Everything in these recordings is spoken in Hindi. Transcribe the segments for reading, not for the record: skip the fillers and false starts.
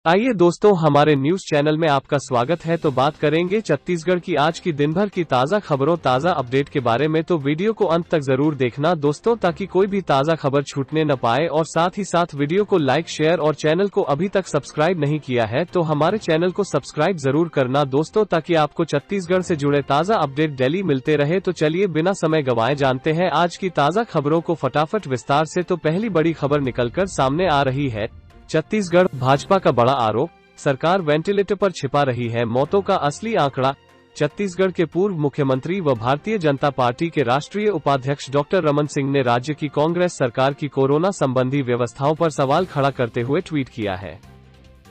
आइए दोस्तों, हमारे न्यूज चैनल में आपका स्वागत है। तो बात करेंगे छत्तीसगढ़ की आज की दिन भर की ताजा खबरों, ताजा अपडेट के बारे में। तो वीडियो को अंत तक जरूर देखना दोस्तों, ताकि कोई भी ताजा खबर छूटने न पाए। और साथ ही साथ वीडियो को लाइक, शेयर और चैनल को अभी तक सब्सक्राइब नहीं किया है तो हमारे चैनल को सब्सक्राइब जरूर करना दोस्तों, ताकि आपको छत्तीसगढ़ से जुड़े ताजा अपडेट डेली मिलते रहे। तो चलिए बिना समय गंवाए जानते हैं आज की ताजा खबरों को फटाफट विस्तार से। तो पहली बड़ी खबर निकलकर सामने आ रही है। छत्तीसगढ़ भाजपा का बड़ा आरोप, सरकार वेंटिलेटर पर छिपा रही है मौतों का असली आंकड़ा। छत्तीसगढ़ के पूर्व मुख्यमंत्री व भारतीय जनता पार्टी के राष्ट्रीय उपाध्यक्ष डॉक्टर रमन सिंह ने राज्य की कांग्रेस सरकार की कोरोना संबंधी व्यवस्थाओं पर सवाल खड़ा करते हुए ट्वीट किया है।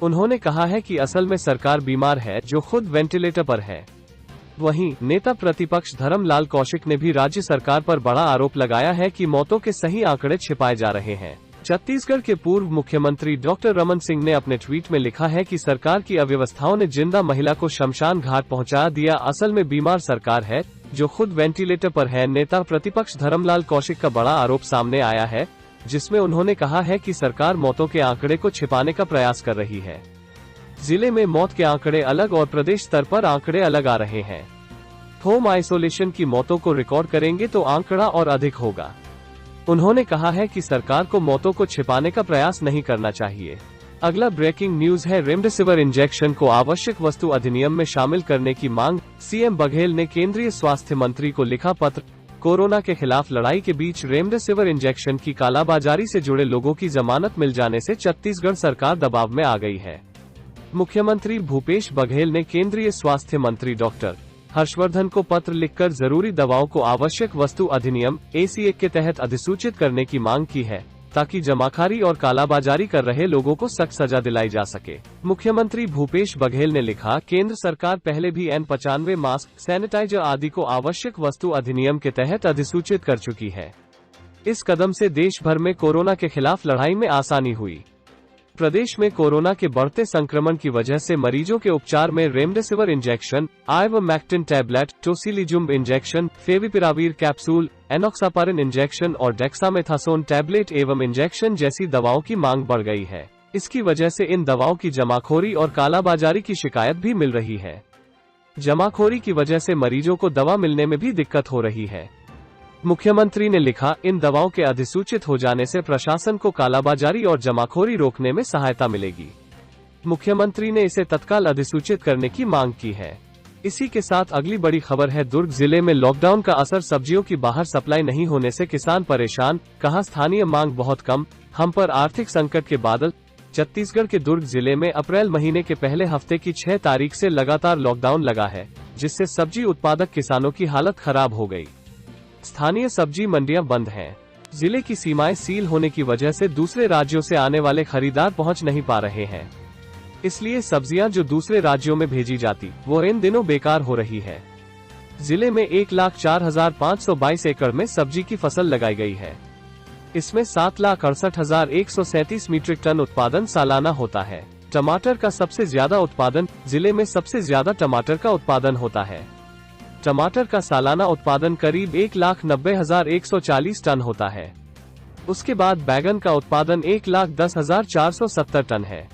उन्होंने कहा है कि असल में सरकार बीमार है, जो खुद वेंटिलेटर पर है। वहीं नेता प्रतिपक्ष धर्मलाल कौशिक ने भी राज्य सरकार पर बड़ा आरोप लगाया है कि मौतों के सही आंकड़े छिपाए जा रहे हैं। छत्तीसगढ़ के पूर्व मुख्यमंत्री डॉक्टर रमन सिंह ने अपने ट्वीट में लिखा है कि सरकार की अव्यवस्थाओं ने जिंदा महिला को शमशान घाट पहुंचा दिया। असल में बीमार सरकार है, जो खुद वेंटिलेटर पर है। नेता प्रतिपक्ष धर्मलाल कौशिक का बड़ा आरोप सामने आया है, जिसमें उन्होंने कहा है कि सरकार मौतों के आंकड़े को छिपाने का प्रयास कर रही है। जिले में मौत के आंकड़े अलग और प्रदेश स्तर पर आंकड़े अलग आ रहे हैं। होम आइसोलेशन की मौतों को रिकॉर्ड करेंगे तो आंकड़ा और अधिक होगा। उन्होंने कहा है कि सरकार को मौतों को छिपाने का प्रयास नहीं करना चाहिए। अगला ब्रेकिंग न्यूज है, रेमडेसिविर इंजेक्शन को आवश्यक वस्तु अधिनियम में शामिल करने की मांग। सीएम बघेल ने केंद्रीय स्वास्थ्य मंत्री को लिखा पत्र। कोरोना के खिलाफ लड़ाई के बीच रेमडेसिविर इंजेक्शन की कालाबाजारी से जुड़े लोगों की जमानत मिल जाने से छत्तीसगढ़ सरकार दबाव में आ गई है। मुख्यमंत्री भूपेश बघेल ने केंद्रीय स्वास्थ्य मंत्री डॉक्टर हर्षवर्धन को पत्र लिखकर जरूरी दवाओं को आवश्यक वस्तु अधिनियम AC-1 के तहत अधिसूचित करने की मांग की है, ताकि जमाखोरी और कालाबाजारी कर रहे लोगों को सख्त सजा दिलाई जा सके। मुख्यमंत्री भूपेश बघेल ने लिखा, केंद्र सरकार पहले भी N95 मास्क, सैनिटाइजर आदि को आवश्यक वस्तु अधिनियम के तहत अधिसूचित कर चुकी है। इस कदम से देश भर में कोरोना के खिलाफ लड़ाई में आसानी हुई। प्रदेश में कोरोना के बढ़ते संक्रमण की वजह से मरीजों के उपचार में remdesivir injection, ivermectin tablet, tocilizumab injection, favipiravir capsule, enoxaparin injection और डेक्सामेथासोन टैबलेट एवं इंजेक्शन जैसी दवाओं की मांग बढ़ गई है। इसकी वजह से इन दवाओं की जमाखोरी और कालाबाजारी की शिकायत भी मिल रही है। जमाखोरी की वजह से मरीजों को दवा मिलने में भी दिक्कत हो रही है। मुख्यमंत्री ने लिखा, इन दवाओं के अधिसूचित हो जाने से प्रशासन को कालाबाजारी और जमाखोरी रोकने में सहायता मिलेगी। मुख्यमंत्री ने इसे तत्काल अधिसूचित करने की मांग की है। इसी के साथ अगली बड़ी खबर है, दुर्ग जिले में लॉकडाउन का असर, सब्जियों की बाहर सप्लाई नहीं होने से किसान परेशान। कहा, स्थानीय मांग बहुत कम, हम पर आर्थिक संकट के बादल। छत्तीसगढ़ के दुर्ग जिले में अप्रैल महीने के पहले हफ्ते की 6 तारीख से लगातार लॉकडाउन लगा है, जिससे सब्जी उत्पादक किसानों की हालत खराब हो गई। स्थानीय सब्जी मंडियां बंद हैं। जिले की सीमाएं सील होने की वजह से दूसरे राज्यों से आने वाले खरीदार पहुंच नहीं पा रहे हैं। इसलिए सब्जियां जो दूसरे राज्यों में भेजी जाती, वो इन दिनों बेकार हो रही है। जिले में 1,04,522 एकड़ में सब्जी की फसल लगाई गई है। इसमें 7,68,137 मीट्रिक टन उत्पादन सालाना होता है। टमाटर का सबसे ज्यादा उत्पादन, जिले में सबसे ज्यादा टमाटर का उत्पादन होता है। टमाटर का सालाना उत्पादन करीब 1,90,140 टन होता है। उसके बाद बैगन का उत्पादन 1,10,470 टन है।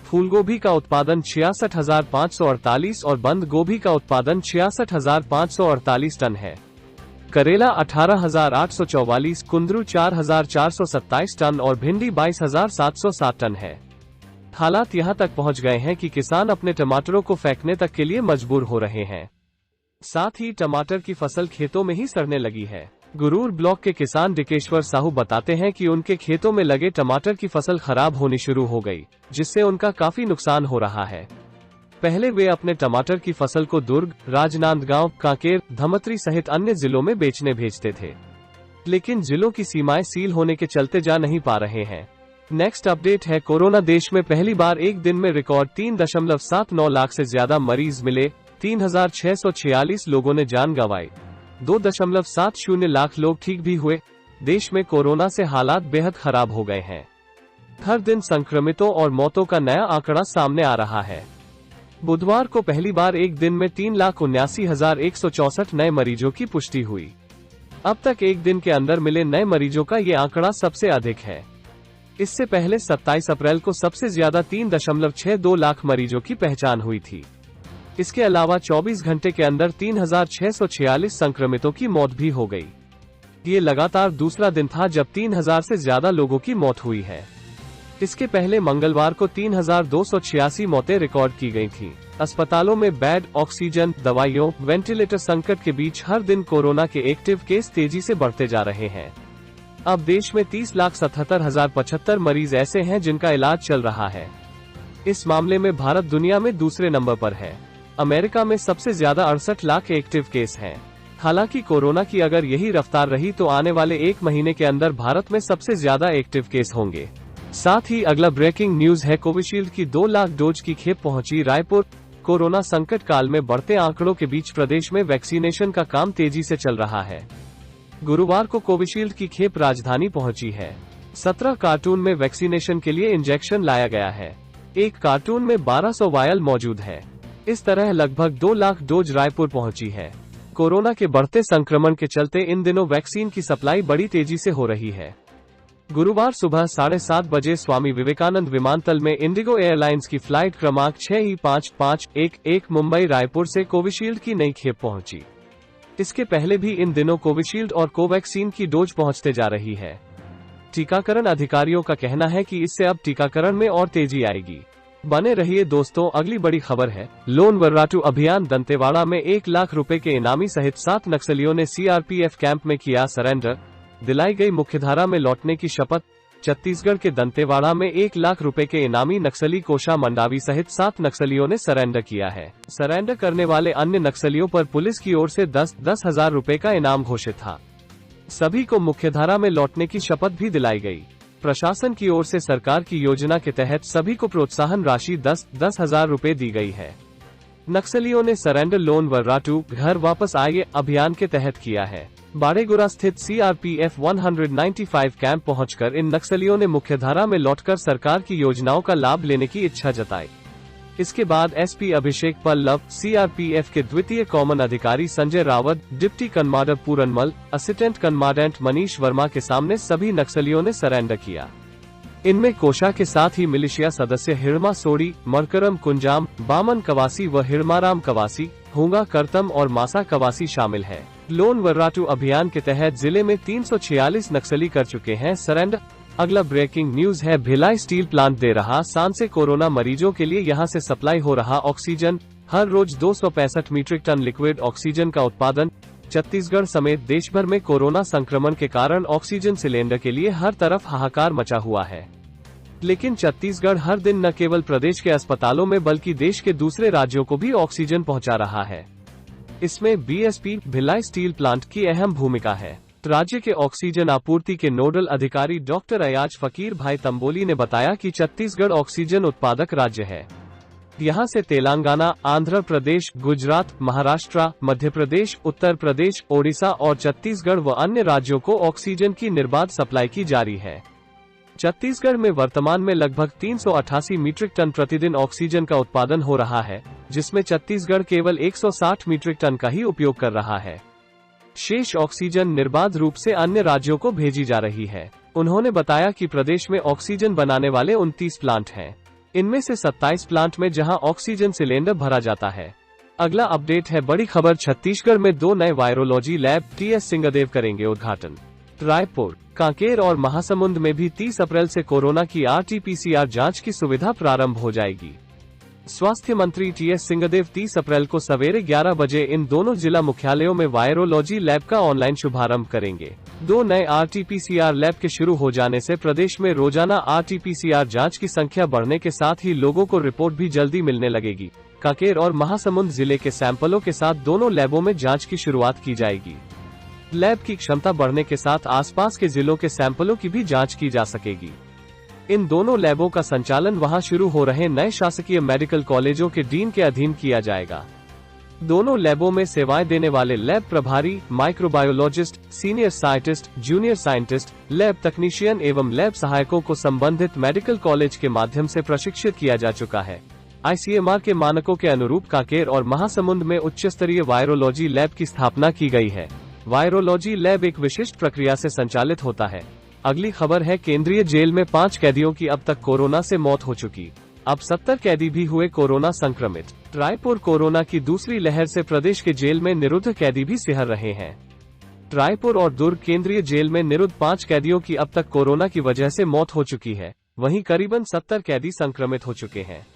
फूलगोभी का उत्पादन 66,548 और बंद गोभी का उत्पादन 66,548 टन है। करेला 18,844, कुंदरू 4,427 टन और भिंडी 22,707 टन है। हालात यहां तक पहुंच गए हैं कि किसान अपने टमाटरों को फेंकने तक के लिए मजबूर हो रहे हैं। साथ ही टमाटर की फसल खेतों में ही सड़ने लगी है। गुरूर ब्लॉक के किसान डिकेश्वर साहू बताते हैं कि उनके खेतों में लगे टमाटर की फसल खराब होनी शुरू हो गई, जिससे उनका काफी नुकसान हो रहा है। पहले वे अपने टमाटर की फसल को दुर्ग, राजनांदगांव, कांकेर, धमतरी सहित अन्य जिलों में बेचने भेजते थे, लेकिन जिलों की सीमाएं सील होने के चलते जा नहीं पा रहे हैं। नेक्स्ट अपडेट है, कोरोना देश में पहली बार एक दिन में रिकॉर्ड 3.79 लाख से ज्यादा मरीज मिले। 3,646 लोगों ने जान गंवाई। 2.70 लाख लोग ठीक भी हुए। देश में कोरोना से हालात बेहद खराब हो गए हैं। हर दिन संक्रमितों और मौतों का नया आंकड़ा सामने आ रहा है। बुधवार को पहली बार एक दिन में 3,79,164 नए मरीजों की पुष्टि हुई। अब तक एक दिन के अंदर मिले नए मरीजों का ये आंकड़ा सबसे अधिक है। इससे पहले 27 अप्रैल को सबसे ज्यादा 3.62 लाख मरीजों की पहचान हुई थी। इसके अलावा 24 घंटे के अंदर 3646 संक्रमितों की मौत भी हो गई। ये लगातार दूसरा दिन था जब 3000 से ज्यादा लोगों की मौत हुई है। इसके पहले मंगलवार को 3286 मौतें रिकॉर्ड की गई थीं। अस्पतालों में बेड, ऑक्सीजन, दवाइयों, वेंटिलेटर संकट के बीच हर दिन कोरोना के एक्टिव केस तेजी से बढ़ते जा रहे हैं। अब देश में 30,77,075 मरीज ऐसे हैं जिनका इलाज चल रहा है। इस मामले में भारत दुनिया में दूसरे नंबर पर है। अमेरिका में सबसे ज्यादा 68 लाख एक्टिव केस हैं। हालांकि कोरोना की अगर यही रफ्तार रही तो आने वाले एक महीने के अंदर भारत में सबसे ज्यादा एक्टिव केस होंगे। साथ ही अगला ब्रेकिंग न्यूज है, कोविशील्ड की 2 लाख डोज की खेप पहुंची रायपुर। कोरोना संकट काल में बढ़ते आंकड़ों के बीच प्रदेश में वैक्सीनेशन का काम तेजी से चल रहा है। गुरुवार को कोविशील्ड की खेप राजधानी पहुंची है। 17 कार्टून में वैक्सीनेशन के लिए इंजेक्शन लाया गया है। एक कार्टून में 1200 वायल मौजूद है। इस तरह लगभग 2 लाख डोज रायपुर पहुंची है। कोरोना के बढ़ते संक्रमण के चलते इन दिनों वैक्सीन की सप्लाई बड़ी तेजी से हो रही है। गुरुवार सुबह 7:30 बजे स्वामी विवेकानंद विमानतल में इंडिगो एयरलाइंस की फ्लाइट क्रमांक 6E5511 मुंबई रायपुर से कोविशील्ड की नई खेप पहुंची। इसके पहले भी इन दिनों कोविशील्ड और कोवैक्सीन की डोज पहुंचते जा रही है। टीकाकरण अधिकारियों का कहना है कि इससे अब टीकाकरण में और तेजी आएगी। बने रहिए दोस्तों, अगली बड़ी खबर है, लोन वर्राटू अभियान। दंतेवाड़ा में 1 लाख रुपए के इनामी सहित 7 नक्सलियों ने सीआरपीएफ कैंप में किया सरेंडर। दिलाई गई मुख्यधारा में लौटने की शपथ। छत्तीसगढ़ के दंतेवाड़ा में 1 लाख रुपए के इनामी नक्सली कोशा मंडावी सहित 7 नक्सलियों ने सरेंडर किया है। सरेंडर करने वाले अन्य नक्सलियों पर पुलिस की ओर से 10-10 हजार रुपए का इनाम घोषित था। सभी को मुख्यधारा में लौटने की शपथ भी दिलाई गई। प्रशासन की ओर से सरकार की योजना के तहत सभी को प्रोत्साहन राशि 10-10 हजार रुपए दी गई है। नक्सलियों ने सरेंडर लोन वर्राटू घर वापस आइए अभियान के तहत किया है। बाड़ेगुड़ा स्थित सीआरपीएफ 195 कैंप पहुंचकर इन नक्सलियों ने मुख्यधारा में लौटकर सरकार की योजनाओं का लाभ लेने की इच्छा जताई। इसके बाद एसपी अभिषेक पल्लव, सीआरपीएफ के द्वितीय कॉमन अधिकारी Sanjay Rawat, deputy commander Puranmal, assistant commandant Manish Verma के सामने सभी नक्सलियों ने सरेंडर किया। इनमें कोशा के साथ ही मिलिशिया सदस्य हिरमा सोडी, मरकरम कुंजाम, बामन कवासी व हिरमाराम कवासी, हुंगा करतम और मासा कवासी शामिल है। लोन वर्राटू अभियान के तहत जिले में 346 नक्सली कर चुके हैं सरेंडर। अगला ब्रेकिंग न्यूज है, भिलाई स्टील प्लांट दे रहा सांस से कोरोना मरीजों के लिए यहां से सप्लाई हो रहा ऑक्सीजन। हर रोज 265 मीट्रिक टन लिक्विड ऑक्सीजन का उत्पादन। छत्तीसगढ़ समेत देश भर में कोरोना संक्रमण के कारण ऑक्सीजन सिलेंडर के लिए हर तरफ हाहाकार मचा हुआ है। लेकिन छत्तीसगढ़ हर दिन न केवल प्रदेश के अस्पतालों में बल्कि देश के दूसरे राज्यों को भी ऑक्सीजन पहुंचा रहा है। इसमें बीएसपी भिलाई स्टील प्लांट की अहम भूमिका है। राज्य के ऑक्सीजन आपूर्ति के नोडल अधिकारी डॉक्टर अयाज फकीर भाई तंबोली ने बताया कि छत्तीसगढ़ ऑक्सीजन उत्पादक राज्य है। यहां से तेलंगाना, आंध्र प्रदेश, गुजरात, महाराष्ट्र, मध्य प्रदेश, उत्तर प्रदेश, ओडिशा और छत्तीसगढ़ व अन्य राज्यों को ऑक्सीजन की निर्बाध सप्लाई की जारी है। छत्तीसगढ़ में वर्तमान में लगभग 388 मीट्रिक टन प्रतिदिन ऑक्सीजन का उत्पादन हो रहा है, जिसमें छत्तीसगढ़ केवल 160 मीट्रिक टन का ही उपयोग कर रहा है। शेष ऑक्सीजन निर्बाध रूप से अन्य राज्यों को भेजी जा रही है। उन्होंने बताया कि प्रदेश में ऑक्सीजन बनाने वाले 29 प्लांट हैं। इनमें से 27 प्लांट में जहां ऑक्सीजन सिलेंडर भरा जाता है। अगला अपडेट है, बड़ी खबर, छत्तीसगढ़ में 2 नए वायरोलॉजी लैब, टीएस सिंहदेव करेंगे उद्घाटन। रायपुर, कांकेर और महासमुंद में भी 30 अप्रैल से कोरोना की आरटी-पीसीआर जांच की सुविधा प्रारंभ हो जाएगी। स्वास्थ्य मंत्री टीएस सिंहदेव 30 अप्रैल को सवेरे 11 बजे इन दोनों जिला मुख्यालयों में वायरोलॉजी लैब का ऑनलाइन शुभारंभ करेंगे। 2 नए आरटी-पीसीआर लैब के शुरू हो जाने से प्रदेश में रोजाना आरटी-पीसीआर जांच की संख्या बढ़ने के साथ ही लोगों को रिपोर्ट भी जल्दी मिलने लगेगी। कांकेर और महासमुंद जिले के सैंपलों के साथ दोनों लैबों में जाँच की शुरुआत की जाएगी। लैब की क्षमता बढ़ने के साथ आसपास के जिलों के सैंपलों की भी जांच की जा सकेगी। इन दोनों लैबों का संचालन वहां शुरू हो रहे नए शासकीय मेडिकल कॉलेजों के डीन के अधीन किया जाएगा। दोनों लैबों में सेवाएं देने वाले लैब प्रभारी, microbiologist, senior scientist, junior scientist, lab technician एवं लैब सहायकों को संबंधित मेडिकल कॉलेज के माध्यम से प्रशिक्षित किया जा चुका है। आईसीएमआर के मानकों के अनुरूप कांकेर और महासमुंद में उच्च स्तरीय वायरोलॉजी लैब की स्थापना की गई है। वायरोलॉजी लैब एक विशिष्ट प्रक्रिया से संचालित होता है। अगली खबर है, केंद्रीय जेल में 5 कैदियों की अब तक कोरोना से मौत हो चुकी। अब 70 कैदी भी हुए कोरोना संक्रमित। रायपुर कोरोना की दूसरी लहर से प्रदेश के जेल में निरुद्ध कैदी भी सिहर रहे हैं। रायपुर और दुर्ग केंद्रीय जेल में निरुद्ध 5 कैदियों की अब तक कोरोना की वजह से मौत हो चुकी है। वहीं करीबन 70 कैदी संक्रमित हो चुके हैं।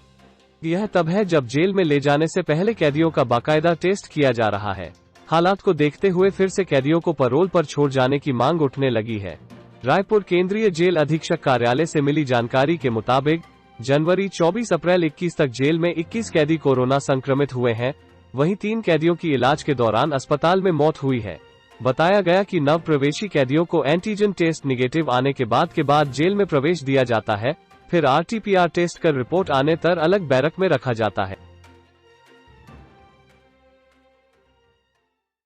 यह तब है जब जेल में ले जाने से पहले कैदियों का बाकायदा टेस्ट किया जा रहा है। हालात को देखते हुए फिर से कैदियों को पैरोल पर छोड़ जाने की मांग उठने लगी है। रायपुर केंद्रीय जेल अधीक्षक कार्यालय से मिली जानकारी के मुताबिक जनवरी 24 अप्रैल 21 तक जेल में 21 कैदी कोरोना संक्रमित हुए हैं। वहीं 3 कैदियों की इलाज के दौरान अस्पताल में मौत हुई है। बताया गया कि नव प्रवेशी कैदियों को एंटीजन टेस्ट निगेटिव आने के बाद जेल में प्रवेश दिया जाता है। फिर RT-PCR टेस्ट कर रिपोर्ट आने तक अलग बैरक में रखा जाता है।